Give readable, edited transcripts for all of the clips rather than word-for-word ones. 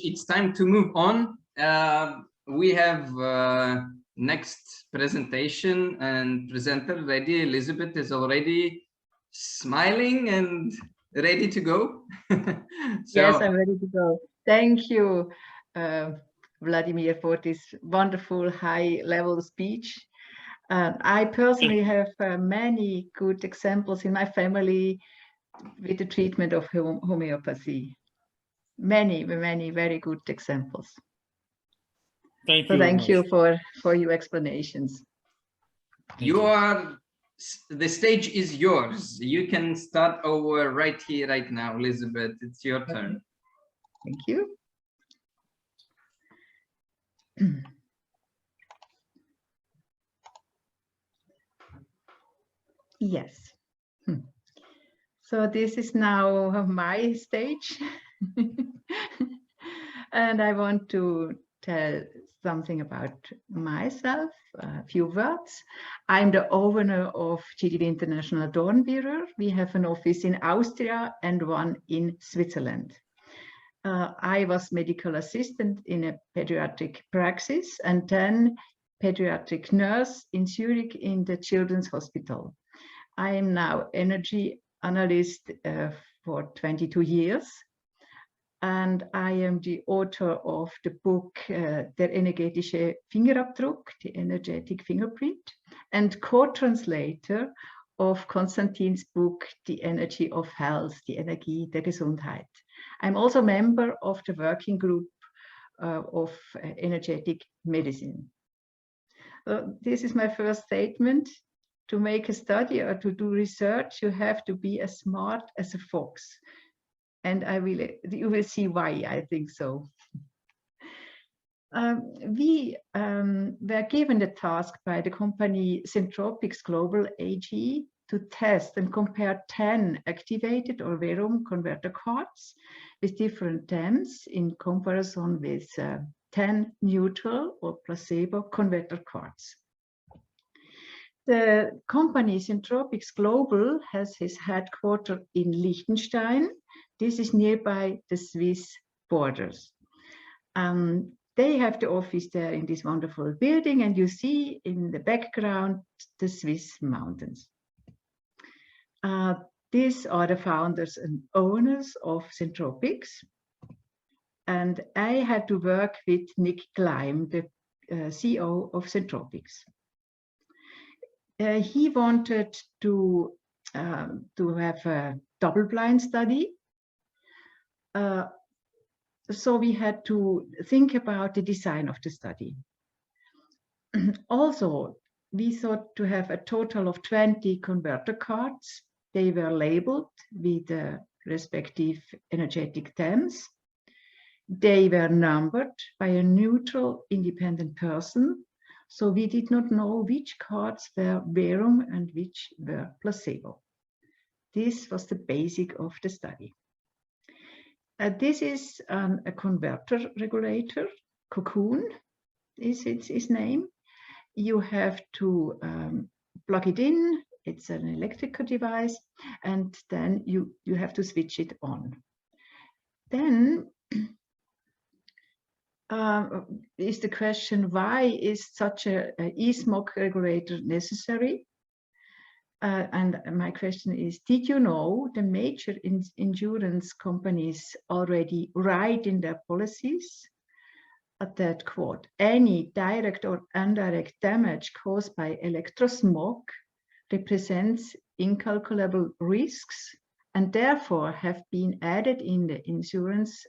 It's time to move on. We have next presentation and presenter ready. Elisabeth is already smiling and ready to go. Yes, I'm ready to go. Thank you, Vladimir, for this wonderful high-level speech. I personally have many good examples in my family with the treatment of homeopathy. Many very good examples. Thank you. So thank you for your explanations. The stage is yours. You can start over right here, right now, Elisabeth. It's your turn. Thank you. Yes. So this is now my stage. And I want to tell something about myself, a few words. I'm the owner of GDV International Dombierer. We have an office in Austria and one in Switzerland. I was medical assistant in a pediatric praxis and then pediatric nurse in Zurich in the Children's Hospital. I am now energy analyst for 22 years. And I am the author of the book Der energetische Fingerabdruck, the energetic fingerprint, and co-translator of Konstantin's book, The Energy of Health, die Energie der Gesundheit. I'm also member of the working group of energetic medicine. This is my first statement. To make a study or to do research, you have to be as smart as a fox. And you will see why I think so. We were given the task by the company Centropics Global AG to test and compare 10 activated or Verum converter cards with different TEMs in comparison with 10 neutral or placebo converter cards. The company Centropics Global has his headquarters in Liechtenstein. This is nearby the Swiss borders. They have the office there in this wonderful building, and you see in the background the Swiss mountains. These are the founders and owners of Centropics. And I had to work with Nick Klein, the CEO of Centropics. He wanted to have a double-blind study. So we had to think about the design of the study. Also, we thought to have a total of 20 converter cards. They were labeled with the respective energetic TEMs. They were numbered by a neutral independent person. So we did not know which cards were Verum and which were placebo. This was the basic of the study. This is a converter regulator, COCOON is its name. You have to plug it in, it's an electrical device, and then you have to switch it on. Then is the question, why is such a e-smog regulator necessary? And my question is, did you know the major insurance companies already write in their policies that, quote, any direct or indirect damage caused by electrosmog represents incalculable risks and therefore have been added in the insurance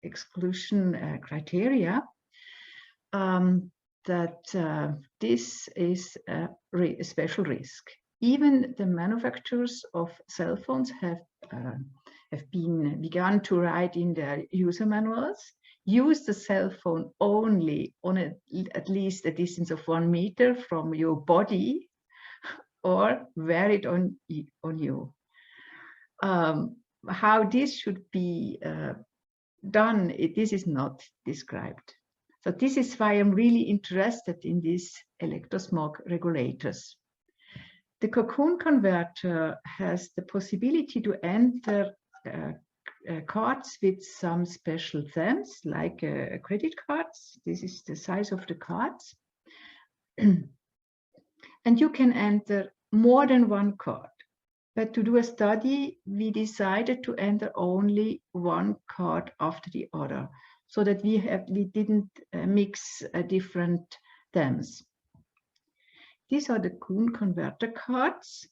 exclusion criteria, that this is a special risk. Even the manufacturers of cell phones have begun to write in their user manuals, use the cell phone only on at least a distance of 1 meter from your body, or wear it on you. How this should be done, this is not described. So this is why I'm really interested in these electrosmog regulators. The COCOON converter has the possibility to enter cards with some special themes, like credit cards. This is the size of the cards. And you can enter more than one card. But to do a study, we decided to enter only one card after the other, so that we didn't mix different themes. These are the COCOON converter cards.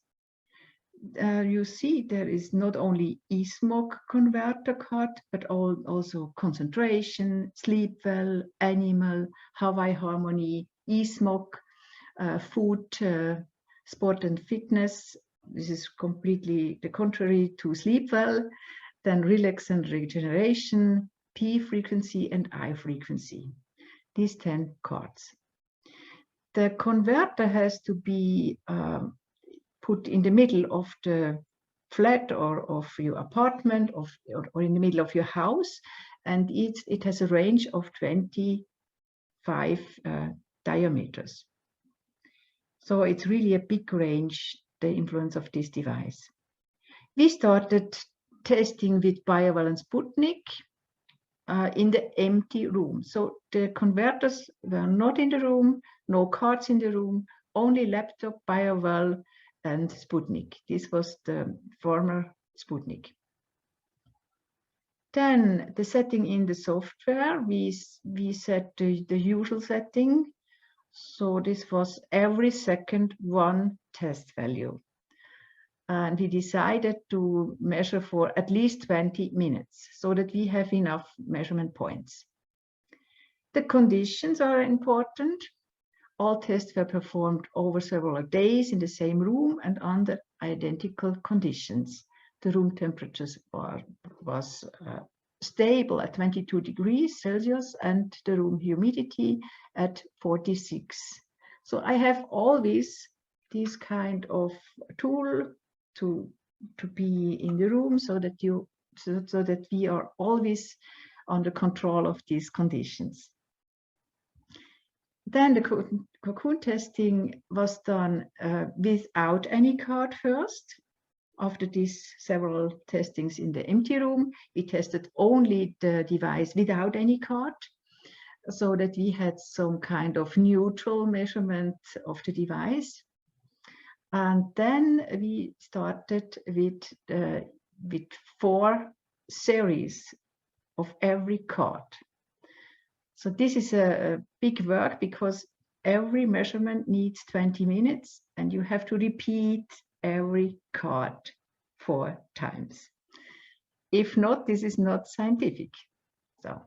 You see there is not only Elisabeth converter card, but also concentration, sleep well, animal, Hawaii harmony, Elisabeth, food, sport and fitness. This is completely the contrary to sleep well. Then relax and regeneration, P frequency and I frequency. These 10 cards. The converter has to be put in the middle of the flat or of your apartment or in the middle of your house, and it has a range of 25 diameters. So it's really a big range, the influence of this device. We started testing with Bio-Well and Sputnik in the empty room. So the converters were not in the room, no cards in the room, only laptop, Bio-Well and Sputnik. This was the former Sputnik. Then the setting in the software, we set the usual setting. So this was every second one test value. And we decided to measure for at least 20 minutes so that we have enough measurement points. The conditions are important. All tests were performed over several days in the same room and under identical conditions. The room temperature was stable at 22 degrees Celsius and the room humidity at 46. So I have always this kind of tool to be in the room so that we are always under control of these conditions. Then the COCOON testing was done without any card first. After these several testings in the empty room, we tested only the device without any card, so that we had some kind of neutral measurement of the device. And then we started with 4 series of every card. So this is a big work because every measurement needs 20 minutes and you have to repeat every card 4 times. If not, this is not scientific. So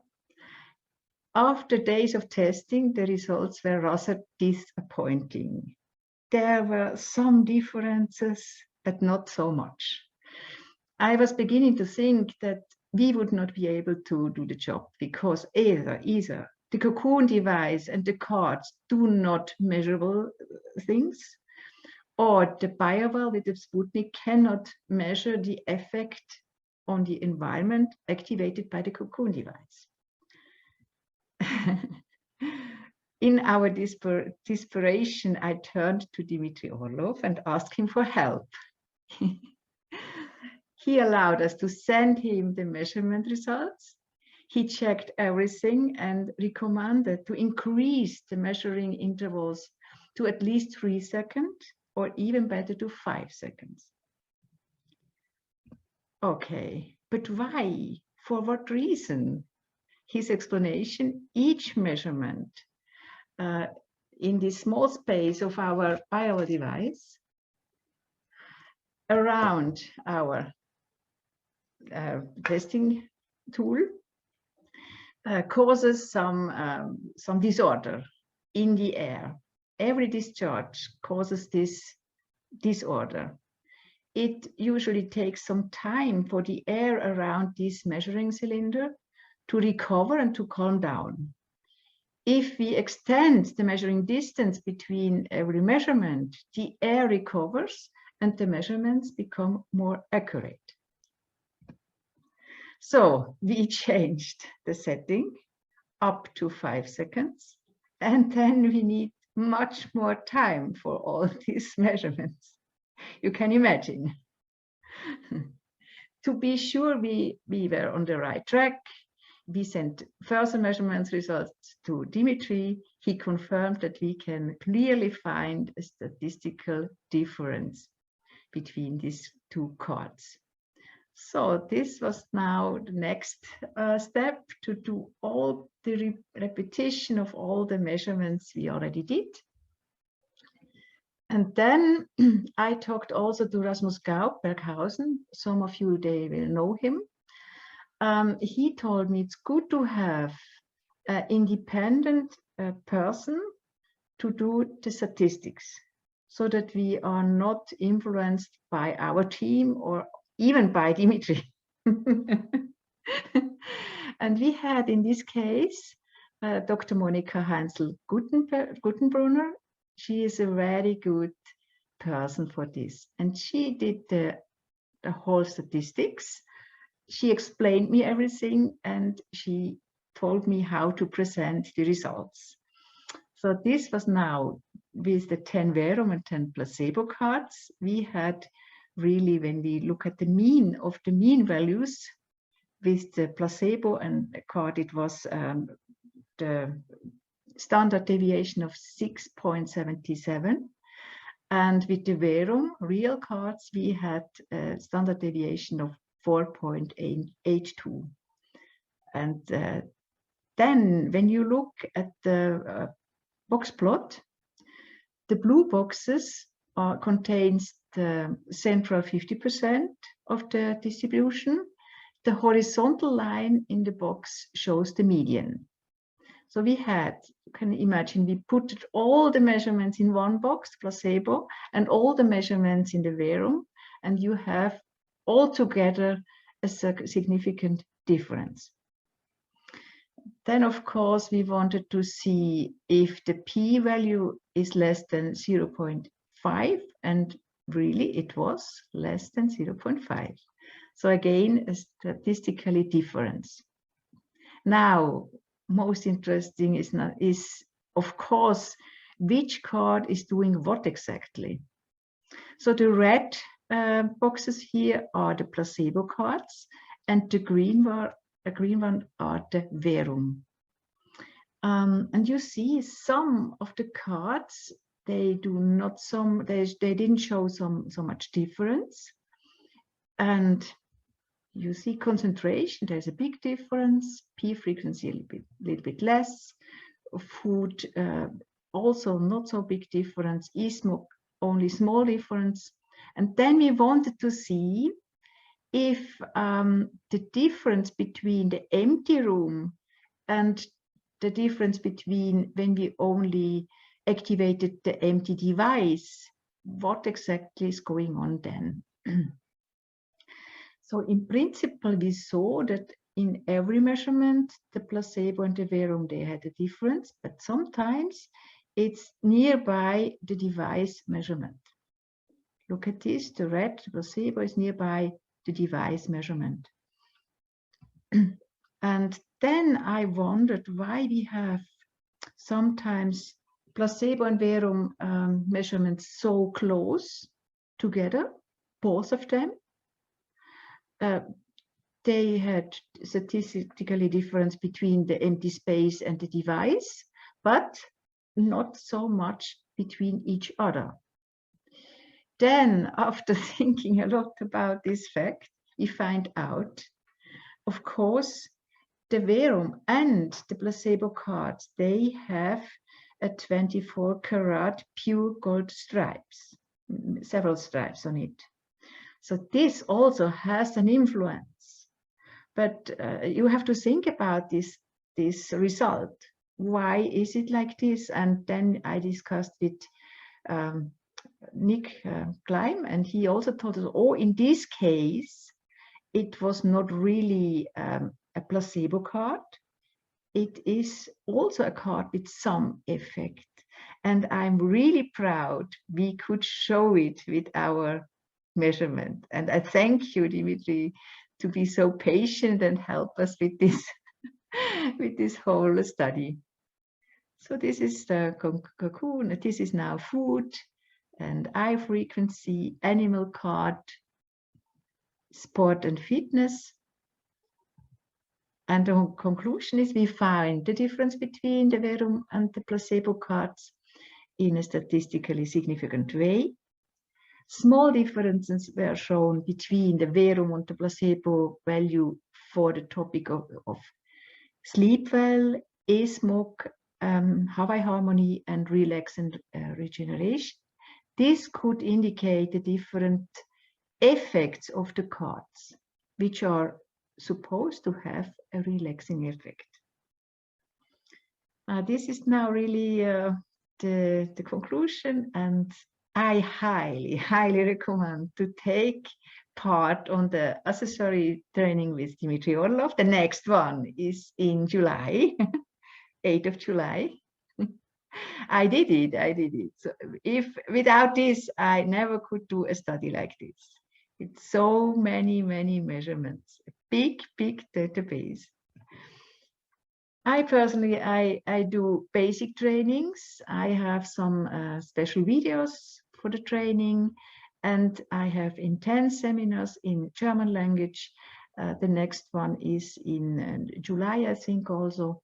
after days of testing, the results were rather disappointing. There were some differences, but not so much. I was beginning to think that we would not be able to do the job because either the COCOON device and the cards do not measurable things, or the Bio-Well with the Sputnik cannot measure the effect on the environment activated by the COCOON device. In our desperation, I turned to Dmitry Orlov and asked him for help. He allowed us to send him the measurement results. He checked everything and recommended to increase the measuring intervals to at least 3 seconds, or even better to 5 seconds. Okay, but why? For what reason? His explanation: each measurement in this small space of our Bio-Well device around our testing tool causes some disorder in the air. Every discharge causes this disorder. It usually takes some time for the air around this measuring cylinder to recover and to calm down. If we extend the measuring distance between every measurement, the air recovers and the measurements become more accurate. So we changed the setting up to 5 seconds, and then we need much more time for all these measurements. You can imagine. to be sure we were on the right track, we sent further measurements results to Dimitri. He confirmed that we can clearly find a statistical difference between these two cards. So this was now the next step, to do all the repetition of all the measurements we already did. And then I talked also to Rasmus Gaub, Berghausen. Some of you, they will know him. He told me it's good to have an independent person to do the statistics, so that we are not influenced by our team or even by Dimitri. And we had in this case Dr. Monika Heinzel-Guttenbrunner. She is a very good person for this, and she did the whole statistics. She explained me everything, and she told me how to present the results. So this was now with the 10 verum and 10 placebo cards. We had really, when we look at the mean of the mean values with the placebo and card, it was the standard deviation of 6.77. And with the verum real cards, we had a standard deviation of 4.82. And then when you look at the box plot, the blue boxes contains the central 50% of the distribution. The horizontal line in the box shows the median. So we had, you can imagine, we put all the measurements in one box, placebo, and all the measurements in the verum, and you have altogether a significant difference. Then, of course, we wanted to see if the p-value is less than 0.5, and really it was less than 0.5. So again, a statistically difference. Now, most interesting is of course, which card is doing what exactly. So the red boxes here are the placebo cards, and the green one are the verum. And you see some of the cards, they didn't show so much difference. And you see concentration, there's a big difference, P frequency a little bit less, food also not so big difference, ESMO only small difference. And then we wanted to see if the difference between the empty room and the difference between when we only activated the empty device, what exactly is going on then? So in principle, we saw that in every measurement, the placebo and the verum, they had a difference, but sometimes it's nearby the device measurement. Look at this, the red placebo is nearby the device measurement. And then I wondered why we have sometimes placebo and verum measurements so close together, both of them. They had statistically difference between the empty space and the device, but not so much between each other. Then, after thinking a lot about this fact, we find out, of course, the verum and the placebo cards, they have a 24 karat pure gold stripes, several stripes on it. So this also has an influence, but you have to think about this result. Why is it like this? And then I discussed with Nick Klein, and he also told us, oh, in this case, it was not really a placebo card. It is also a card with some effect. And I'm really proud we could show it with our measurement. And I thank you, Dimitri, to be so patient and help us with this, with this whole study. So this is the COCOON. This is now food and eye frequency, animal card, sport and fitness. And the conclusion is we find the difference between the Verum and the placebo cards in a statistically significant way. Small differences were shown between the Verum and the placebo value for the topic of sleep well, Smog, Hawaii harmony, and relax and regeneration. This could indicate the different effects of the cards, which are supposed to have a relaxing effect. This is now really the conclusion, and I highly recommend to take part on the accessory training with Dimitri Orlov. The next one is in July, 8th of July. I did it. So if without this, I never could do a study like this. It's so many measurements, a big database. I personally, I do basic trainings. I have some special videos for the training, and I have intense seminars in German language. The next one is in July, I think also.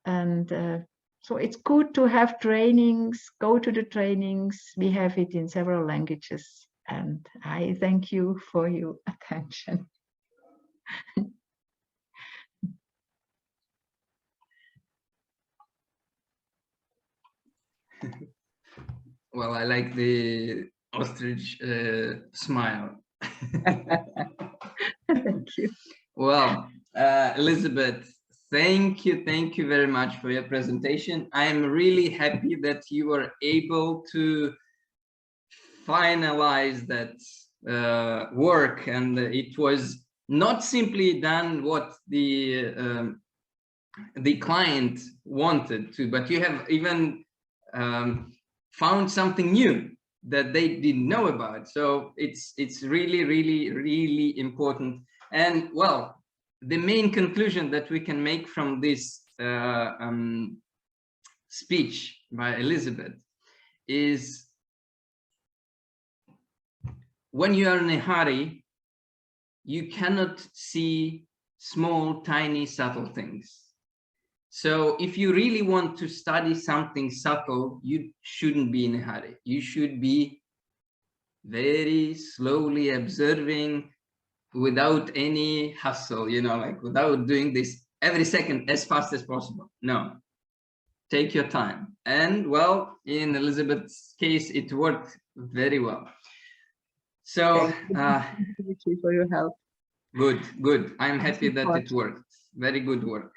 And so it's good to have trainings, go to the trainings. We have it in several languages. And I thank you for your attention. Well, I like the ostrich smile. Thank you. Well, Elisabeth, thank you very much for your presentation. I am really happy that you were able to finalize that work, and it was not simply done what the client wanted to, but you have even found something new that they didn't know about. So it's really important. And well, the main conclusion that we can make from this speech by Elisabeth is, when you are in a hurry, you cannot see small, tiny, subtle things. So if you really want to study something subtle, you shouldn't be in a hurry. You should be very slowly observing without any hustle, you know, like without doing this every second as fast as possible. No, take your time. And well, in Elisabeth's case, it worked very well. So thank you for your help. Good. I'm happy that it worked. Very good work.